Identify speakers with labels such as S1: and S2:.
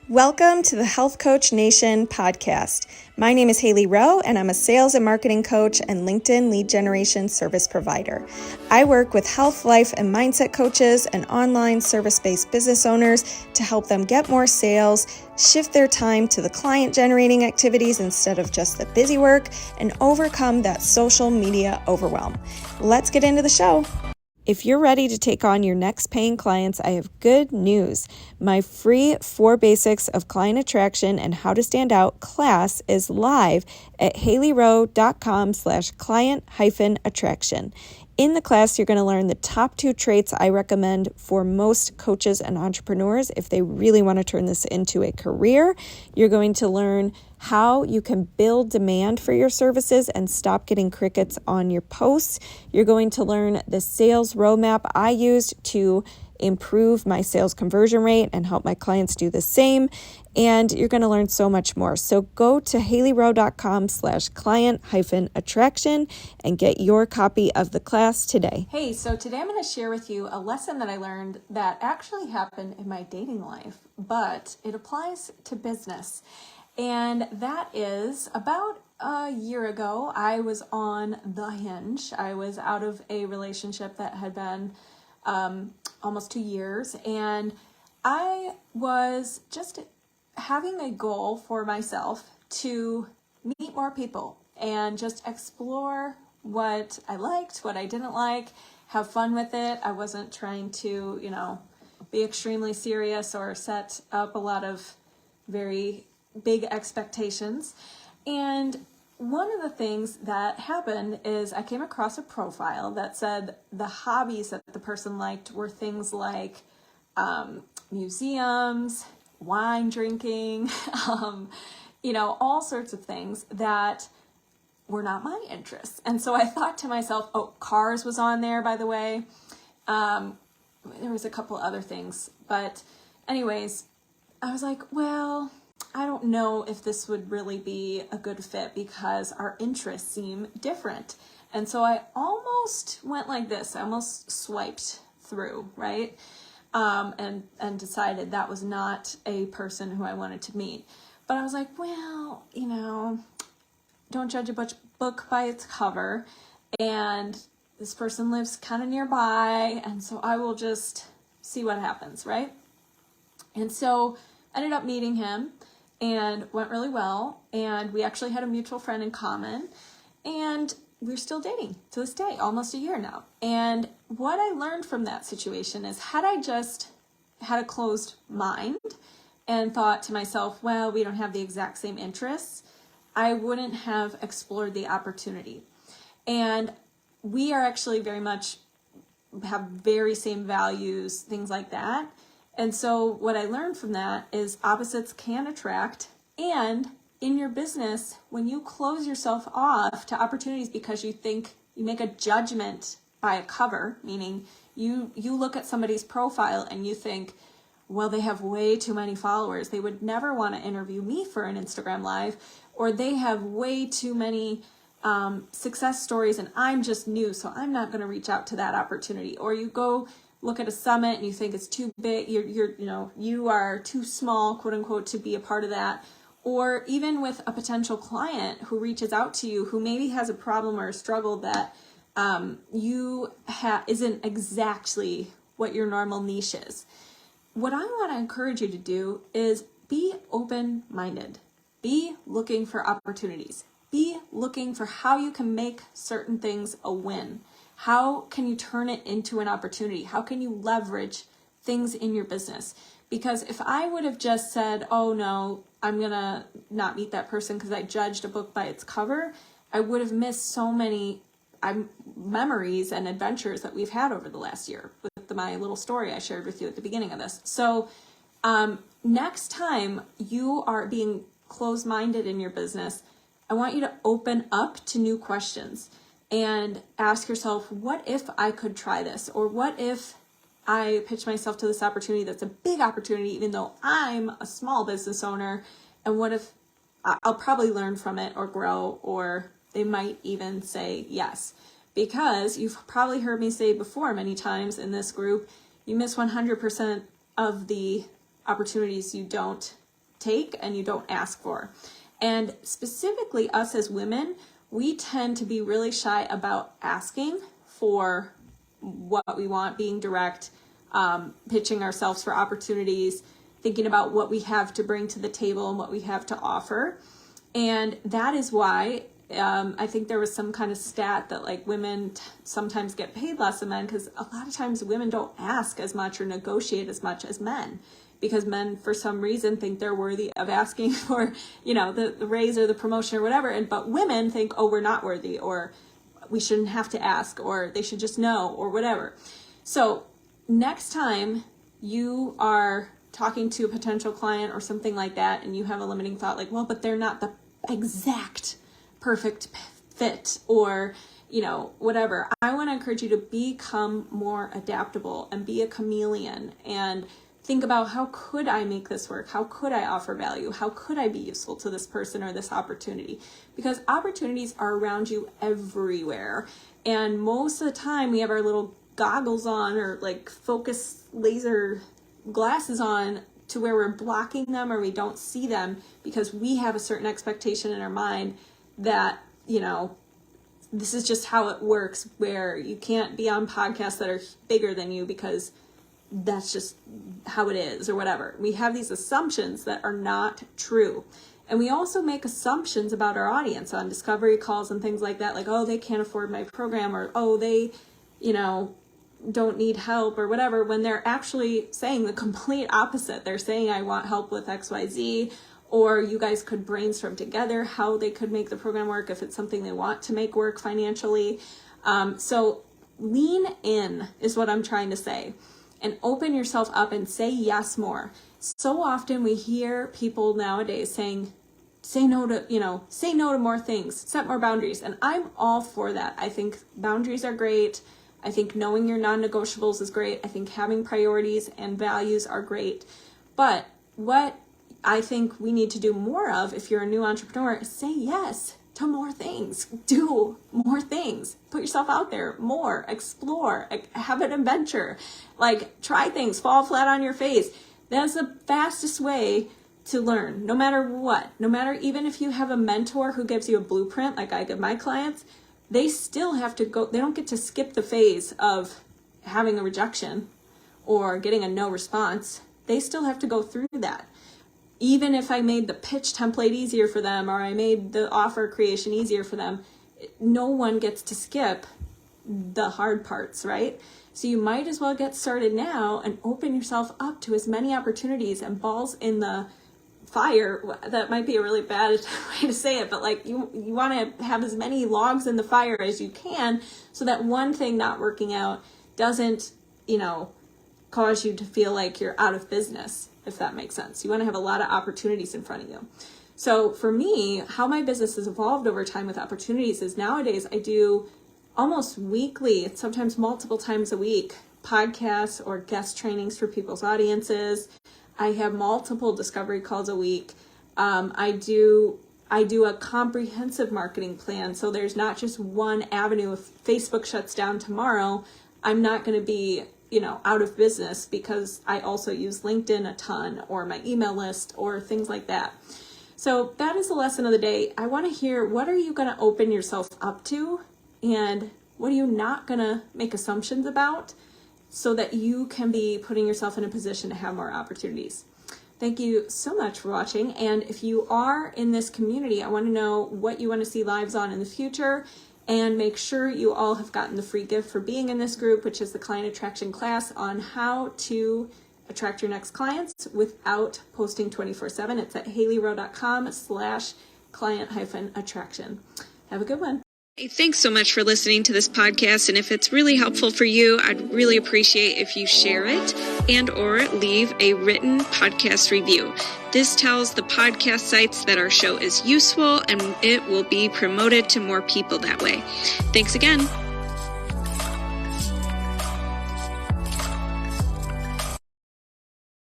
S1: Welcome to the Health Coach Nation podcast. My name is Hailey Rowe, and I'm a sales and marketing coach and LinkedIn lead generation service provider. I work with health, life, and mindset coaches and online service-based business owners to help them get more sales, shift their time to the client-generating activities instead of just the busy work, and overcome that social media overwhelm. Let's get into the show. If you're ready to take on your next paying clients, I have good news. My free 4 Basics of Client Attraction and How to Stand Out class is live at haileyrowe.com/client-attraction. In the class, you're going to learn the top 2 traits I recommend for most coaches and entrepreneurs if they really want to turn this into a career. You're going to learn how you can build demand for your services and stop getting crickets on your posts. You're going to learn the sales roadmap I used to improve my sales conversion rate and help my clients do the same. And you're going to learn so much more. So go to haileyrowe.com/client-attraction and get your copy of the class today. Hey, so today I'm going to share with you a lesson that I learned that actually happened in my dating life, but it applies to business. And that is about a year ago, I was on the Hinge. I was out of a relationship that had been almost 2 years, and I was just having a goal for myself to meet more people and just explore what I liked, what I didn't like, have fun with it. I wasn't trying to, be extremely serious or set up a lot of very big expectations. And one of the things that happened is I came across a profile that said the hobbies that the person liked were things like museums, wine drinking, all sorts of things that were not my interests. And so I thought to myself, cars was on there, by the way. There was a couple other things, but anyways, I was like, well, I don't know if this would really be a good fit because our interests seem different. And so I almost went like this. I almost swiped through, right? And decided that was not a person who I wanted to meet. But I was like, well, don't judge a book by its cover. And this person lives kind of nearby. And so I will just see what happens, right? And so I ended up meeting him. And went really well, and we actually had a mutual friend in common, and we're still dating to this day, almost a year now. And what I learned from that situation is, had I just had a closed mind and thought to myself, well, we don't have the exact same interests, I wouldn't have explored the opportunity. And we are actually have very same values, things like that. And so what I learned from that is opposites can attract, and in your business, when you close yourself off to opportunities because you think you make a judgment by a cover, meaning you look at somebody's profile and you think, well, they have way too many followers. They would never want to interview me for an Instagram Live, or they have way too many success stories and I'm just new, so I'm not going to reach out to that opportunity. Or you go look at a summit and you think it's too big, you are too small, quote unquote, to be a part of that. Or even with a potential client who reaches out to you who maybe has a problem or a struggle that isn't exactly what your normal niche is. What I want to encourage you to do is be open-minded. Be looking for opportunities. Be looking for how you can make certain things a win. How can you turn it into an opportunity? How can you leverage things in your business? Because if I would have just said, oh no, I'm going to not meet that person because I judged a book by its cover, I would have missed so many memories and adventures that we've had over the last year with my little story I shared with you at the beginning of this. So next time you are being closed-minded in your business, I want you to open up to new questions and ask yourself, what if I could try this? Or what if I pitch myself to this opportunity that's a big opportunity, even though I'm a small business owner? And what if I'll probably learn from it or grow, or they might even say yes? Because you've probably heard me say before many times in this group, you miss 100% of the opportunities you don't take and you don't ask for. And specifically us as women, we tend to be really shy about asking for what we want, being direct, pitching ourselves for opportunities, thinking about what we have to bring to the table and what we have to offer. And that is why I think there was some kind of stat that like women sometimes get paid less than men, because a lot of times women don't ask as much or negotiate as much as men, because men for some reason think they're worthy of asking for, you know, the raise or the promotion or whatever. But women think, oh, we're not worthy, or we shouldn't have to ask, or they should just know, or whatever. So next time you are talking to a potential client or something like that, and you have a limiting thought like, well, but they're not the exact perfect fit, or, you know, whatever. I want to encourage you to become more adaptable and be a chameleon and think about, how could I make this work? How could I offer value? How could I be useful to this person or this opportunity? Because opportunities are around you everywhere. And most of the time we have our little goggles on, or like focus laser glasses on, to where we're blocking them or we don't see them because we have a certain expectation in our mind that, you know, this is just how it works, where you can't be on podcasts that are bigger than you because that's just how it is, or whatever. We have these assumptions that are not true. And we also make assumptions about our audience on discovery calls and things like that, like, oh, they can't afford my program, or oh, they, you know, don't need help or whatever, when they're actually saying the complete opposite. They're saying, I want help with XYZ, or you guys could brainstorm together how they could make the program work if it's something they want to make work financially. So lean in is what I'm trying to say, and open yourself up and say yes more. So often we hear people nowadays saying, say no to more things, set more boundaries. And I'm all for that. I think boundaries are great. I think knowing your non-negotiables is great. I think having priorities and values are great. But what I think we need to do more of, if you're a new entrepreneur, is say yes to more things. Do more things. Put yourself out there more. Explore. Have an adventure. Like, try things. Fall flat on your face. That's the fastest way to learn, no matter what. No matter, even if you have a mentor who gives you a blueprint, like I give my clients, they still have to go. They don't get to skip the phase of having a rejection or getting a no response. They still have to go through that. Even if I made the pitch template easier for them, or I made the offer creation easier for them, no one gets to skip the hard parts, right? So you might as well get started now and open yourself up to as many opportunities and balls in the fire. That might be a really bad way to say it, but like you want to have as many logs in the fire as you can, so that one thing not working out doesn't, you know, cause you to feel like you're out of business, if that makes sense. You want to have a lot of opportunities in front of you. So for me, how my business has evolved over time with opportunities is, nowadays I do almost weekly, sometimes multiple times a week, podcasts or guest trainings for people's audiences. I have multiple discovery calls a week. I do a comprehensive marketing plan. So there's not just one avenue. If Facebook shuts down tomorrow, I'm not going to be, you know, out of business, because I also use LinkedIn a ton, or my email list, or things like that. So that is the lesson of the day. I want to hear, what are you going to open yourself up to, and what are you not going to make assumptions about, so that you can be putting yourself in a position to have more opportunities. Thank you so much for watching. And if you are in this community, I want to know what you want to see lives on in the future, and make sure you all have gotten the free gift for being in this group, which is the client attraction class on how to attract your next clients without posting 24/7. It's at haileyrowe.com/client-attraction. Have a good one.
S2: Hey, thanks so much for listening to this podcast. And if it's really helpful for you, I'd really appreciate if you share it and or leave a written podcast review. This tells the podcast sites that our show is useful, and it will be promoted to more people that way. Thanks again.